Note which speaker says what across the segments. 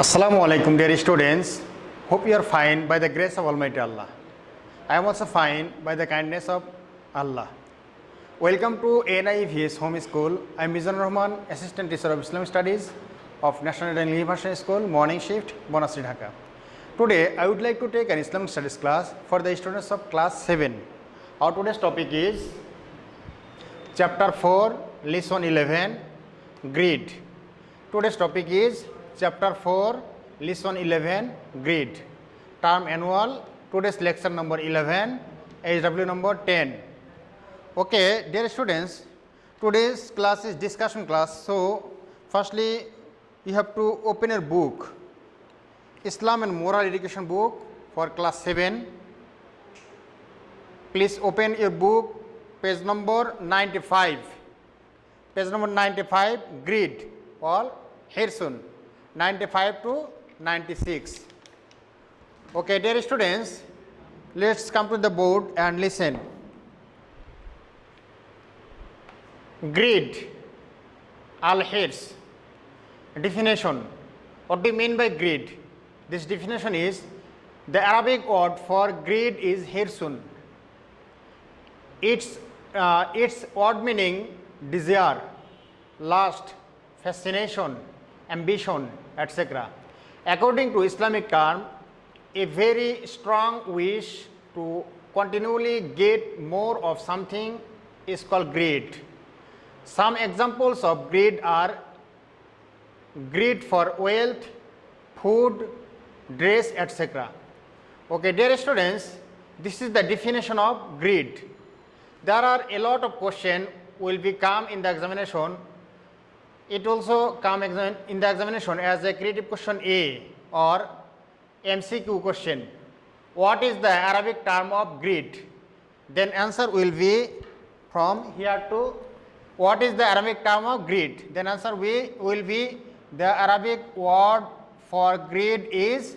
Speaker 1: Assalamu alaikum dear students. Hope you are fine by the grace of Almighty Allah. I am also fine by the kindness of Allah. Welcome to NIVS Home School. I am Mizanur Rahman, Assistant Teacher of Islamic Studies of National International School, Morning Shift, Bonasri, Dhaka. Today I would like to take an Islamic Studies class for the students of class 7. Our today's topic is Chapter 4, Lesson 11, Greed. Today's topic is Chapter 4, Lesson 11, Greed. Term annual, today's lecture number 11, HW number 10. Okay, dear students, today's class is discussion class. So, firstly, you have to open your book, Islam and Moral Education book for class 7. Please open your book, page number 95. Page number 95, Greed or Hirsun. 95 to 96. Okay, dear students, let's come to the board and listen. Greed, al-hirs. Definition. What do you mean by greed? This definition is the Arabic word for greed is hirsun. Its word meaning desire, lust, fascination, ambition, etc. According to Islamic term, a very strong wish to continually get more of something is called greed. Some examples of greed are greed for wealth, food, dress, etc. Okay, dear students, this is the definition of greed. There are a lot of questions will become in the examination. It also come in the examination as a creative question A or MCQ question. What is the Arabic term of greed? Then answer will be from here to what is the Arabic term of greed? Then answer will be the Arabic word for greed is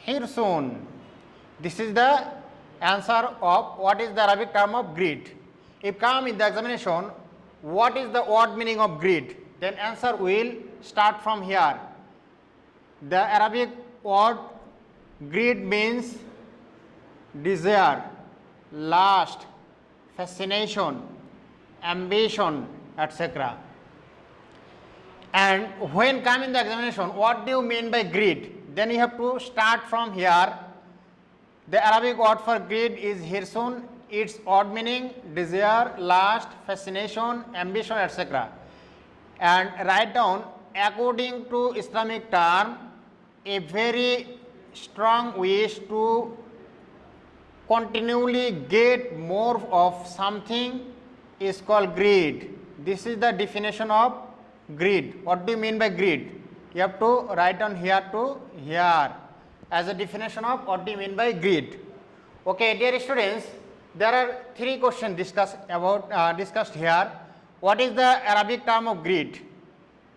Speaker 1: hirsun. This is the answer of what is the Arabic term of greed. If come in the examination, what is the word meaning of greed? Then answer will start from here. The Arabic word greed means desire, lust, fascination, ambition, etc. And when come in the examination, what do you mean by greed? Then you have to start from here. The Arabic word for greed is hirsun. Its word meaning desire, lust, fascination, ambition, etc. And write down according to Islamic term a very strong wish to continually get more of something is called greed. This is the definition of greed. What do you mean by greed? You have to write down here to here as a definition of what do you mean by greed. Okay, dear students, there are three questions discussed here. What is the Arabic term of greed?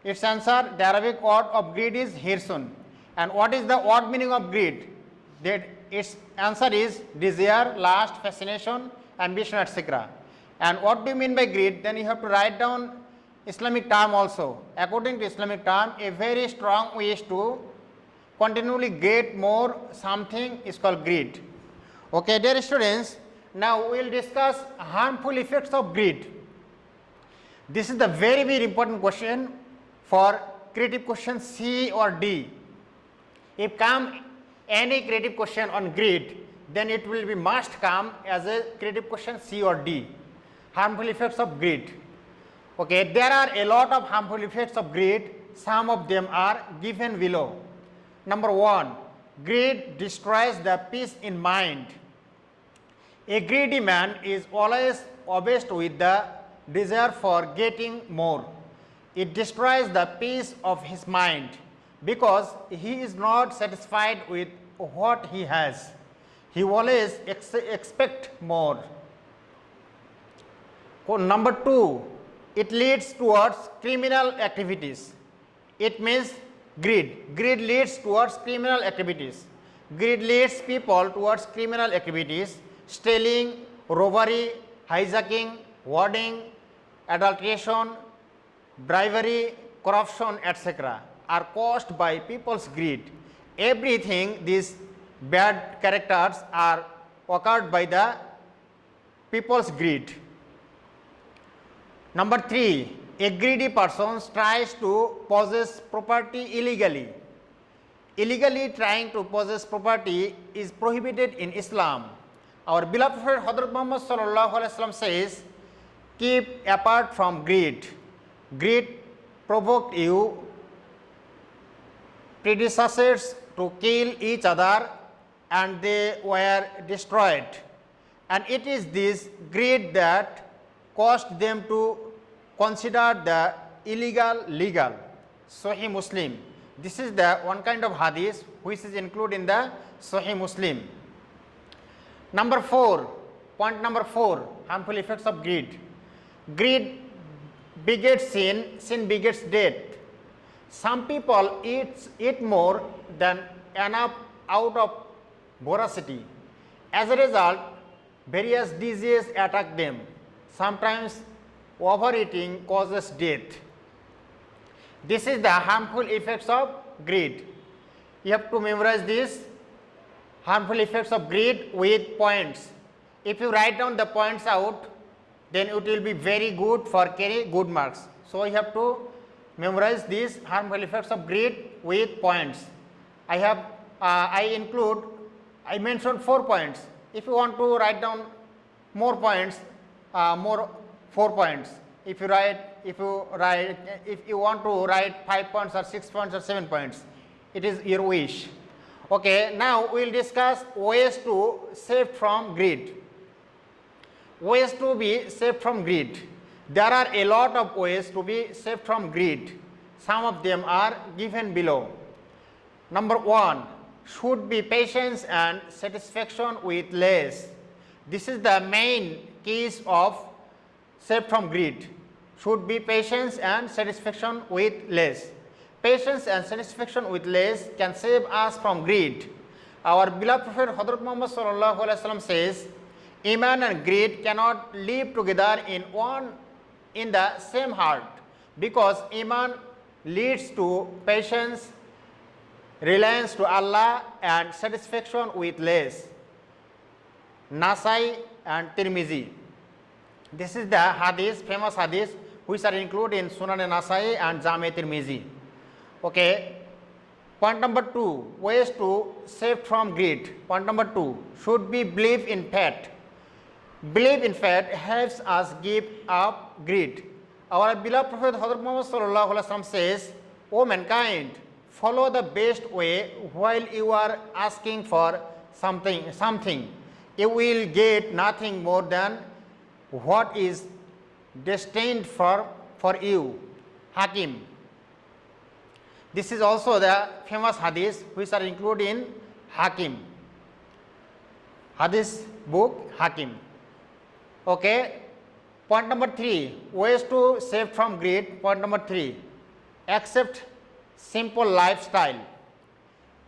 Speaker 1: Its answer, the Arabic word of greed is hirsun. And what is the word meaning of greed? That its answer is desire, lust, fascination, ambition, etc. And what do you mean by greed? Then you have to write down Islamic term also. According to Islamic term, a very strong wish to continually get more something is called greed. Okay, dear students, now we will discuss harmful effects of greed. This is the very, very important question for creative question C or D. If come any creative question on greed, then it will be must come as a creative question C or D. Harmful effects of greed. Okay, there are a lot of harmful effects of greed. Some of them are given below. Number 1, greed destroys the peace in mind. A greedy man is always obsessed with the desire for getting more. It destroys the peace of his mind because he is not satisfied with what he has. He always expects more. Number 2, it leads towards criminal activities. It means greed. Greed leads towards criminal activities. Greed leads people towards criminal activities, stealing, robbery, hijacking, hoarding, adulteration, bribery, corruption, etc. are caused by people's greed. Everything, these bad characters are occurred by the people's greed. Number 3, a greedy person tries to possess property illegally. Illegally trying to possess property is prohibited in Islam. Our beloved Prophet Hazrat Muhammad sallallahu alaihi wasallam says, keep apart from greed. Greed provoked you predecessors to kill each other and they were destroyed. And it is this greed that caused them to consider the illegal legal. Sahih Muslim. This is the one kind of hadith which is included in the Sahih Muslim. Number 4, point number 4, harmful effects of greed. Greed begets sin, sin begets death. Some people eat more than enough out of voracity. As a result, various diseases attack them. Sometimes overeating causes death. This is the harmful effects of greed. You have to memorize this harmful effects of greed with points. If you write down the points out, then it will be very good for carry good marks. So you have to memorize these harmful effects of greed with points. I mentioned 4 points. If you want to write down more points, more 4 points. If you want to write 5 points or 6 points or 7 points, it is your wish. Okay, now we will discuss ways to save from greed. Ways to be saved from greed. There are a lot of ways to be saved from greed. Some of them are given below. Number 1, should be patience and satisfaction with less. This is the main keys of saved from greed. Should be patience and satisfaction with less. Patience and satisfaction with less can save us from greed. Our beloved Prophet Hazrat Muhammad sallallahu alaihi wasallam says, Iman and greed cannot live together in the same heart, because Iman leads to patience, reliance to Allah, and satisfaction with less. Nasai and Tirmizi. This is the hadith, famous hadith, which are included in Sunan Nasai and Jami Tirmizi. Okay. Point number 2, ways to save from greed. Point number 2, should be believe in faith. Believe in faith helps us give up greed. Our beloved Prophet Hazrat Muhammad sallallahu alaihi wasallam says, O mankind, follow the best way while you are asking for something. You will get nothing more than what is destined for you. Hakim. This is also the famous hadith which are included in Hakim. Hadith book Hakim. Okay. Point number 3, ways to save from greed. Point number 3, accept simple lifestyle.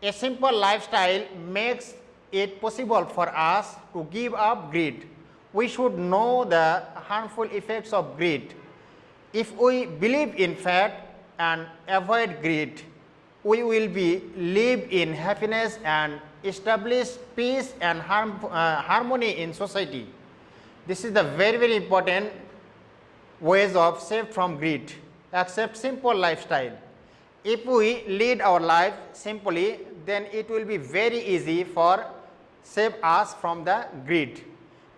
Speaker 1: A simple lifestyle makes it possible for us to give up greed. We should know the harmful effects of greed. If we believe in faith and avoid greed, we will live in happiness and establish peace and harmony in society. This is the very, very important ways of save from greed. Accept simple lifestyle. If we lead our life simply, then it will be very easy for save us from the greed.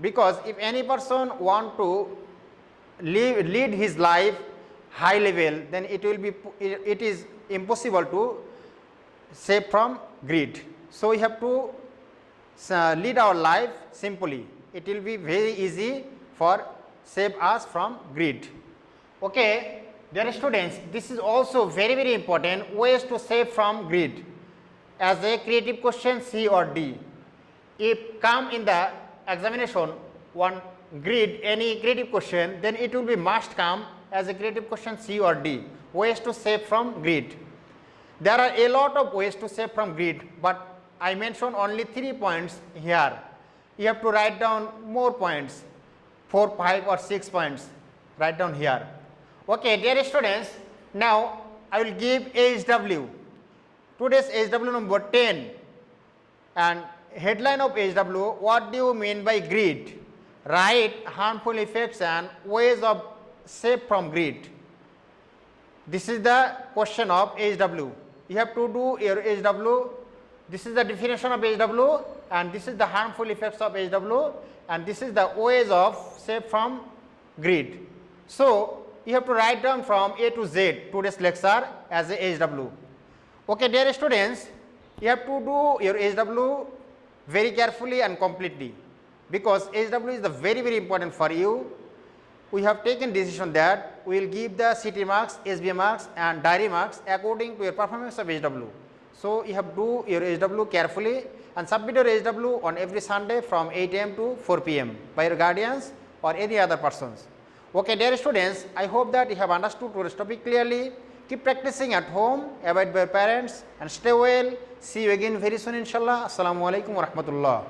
Speaker 1: Because if any person want to lead his life high level, then it is impossible to save from greed. So we have to lead our life simply. It will be very easy for save us from greed. Okay, dear students, this is also very, very important ways to save from greed. As a creative question C or D, if come in the examination one greed, any creative question, then it will be must come as a creative question C or D, ways to save from greed. There are a lot of ways to save from greed, but I mentioned only 3 points here. You have to write down more points, 4, 5 or 6 points, write down here. Okay, dear students, now I will give HW. Today's HW number 10. And headline of HW, what do you mean by greed? Write harmful effects and ways of escape from greed. This is the question of HW. You have to do your HW. This is the definition of HW, and this is the harmful effects of HW, and this is the ways of escape from greed. So you have to write down from A to Z today's lecture as a HW. Okay, dear students, you have to do your HW very carefully and completely, because HW is the very important for you. We have taken decision that we will give the CT marks, SBA marks and diary marks according to your performance of HW. So you have to do your HW carefully and submit your HW on every Sunday from 8 AM to 4 PM by your guardians or any other persons. Okay, dear students, I hope that you have understood today's topic clearly. Keep practicing at home, avoid by your parents, and stay well. See you again very soon, inshallah. Assalamu alaikum wa rahmatullah.